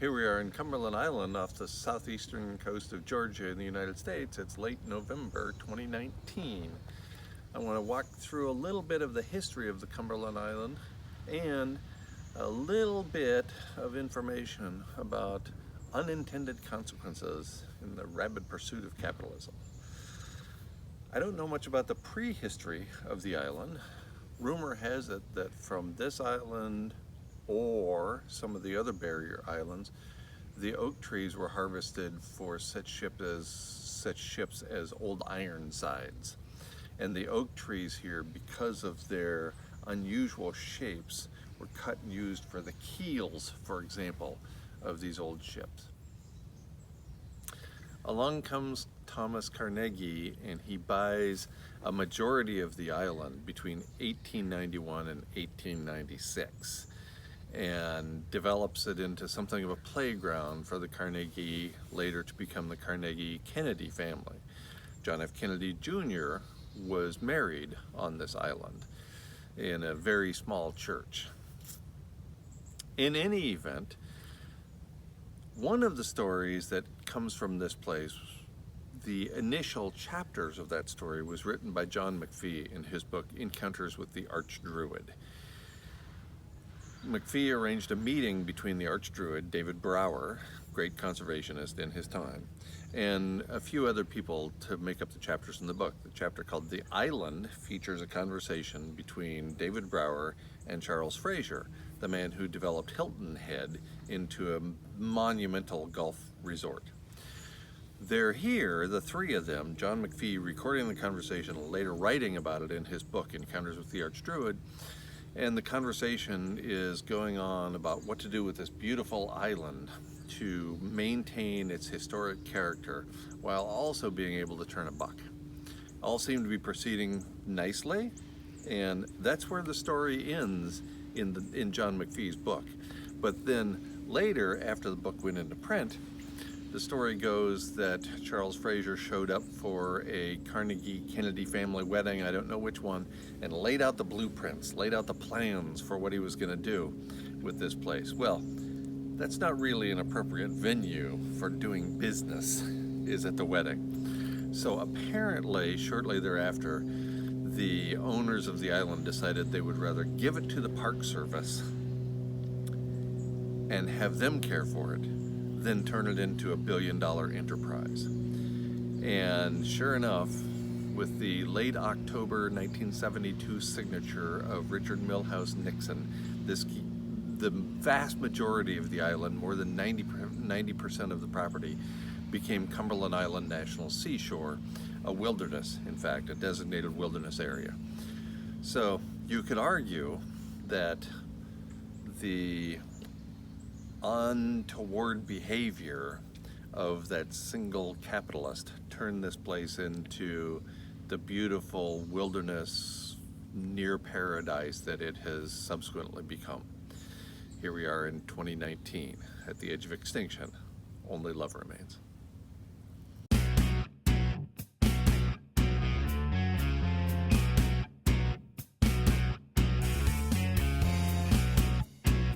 Here we are in Cumberland Island off the southeastern coast of Georgia in the United States. It's late November 2019. I want to walk through a little bit of the history of the Cumberland Island and a little bit of information about unintended consequences in the rabid pursuit of capitalism. I don't know much about the prehistory of the island. Rumor has it that from this island or some of the other barrier islands, the oak trees were harvested for such ships as old Ironsides. And the oak trees here, because of their unusual shapes, were cut and used for the keels, for example, of these old ships. Along comes Thomas Carnegie, and he buys a majority of the island between 1891 and 1896 and develops it into something of a playground for the Carnegie, later to become the Carnegie-Kennedy family. John F. Kennedy Jr. was married on this island in a very small church. In any event, one of the stories that comes from this place, the initial chapters of that story, was written by John McPhee in his book Encounters with the Archdruid. McPhee arranged a meeting between the Archdruid, David Brower, great conservationist in his time, and a few other people to make up the chapters in the book. The chapter called The Island features a conversation between David Brower and Charles Fraser, the man who developed Hilton Head into a monumental golf resort. They're here, the three of them, John McPhee recording the conversation, later writing about it in his book Encounters with the Archdruid, and the conversation is going on about what to do with this beautiful island to maintain its historic character while also being able to turn a buck. All seem to be proceeding nicely, and that's where the story ends in John McPhee's book. But then later, after the book went into print, the story goes that Charles Fraser showed up for a Carnegie-Kennedy family wedding, I don't know which one, and laid out the blueprints, laid out the plans for what he was going to do with this place. Well, that's not really an appropriate venue for doing business, is at the wedding. So apparently, shortly thereafter, the owners of the island decided they would rather give it to the Park Service and have them care for it than turn it into a billion-dollar enterprise. And sure enough, with the late October 1972 signature of Richard Milhous Nixon, the vast majority of the island, more than 90% of the property, became Cumberland Island National Seashore, a wilderness, in fact, a designated wilderness area. So you could argue that the untoward behavior of that single capitalist turned this place into the beautiful wilderness near paradise that it has subsequently become. Here we are in 2019 at the edge of extinction. Only love remains.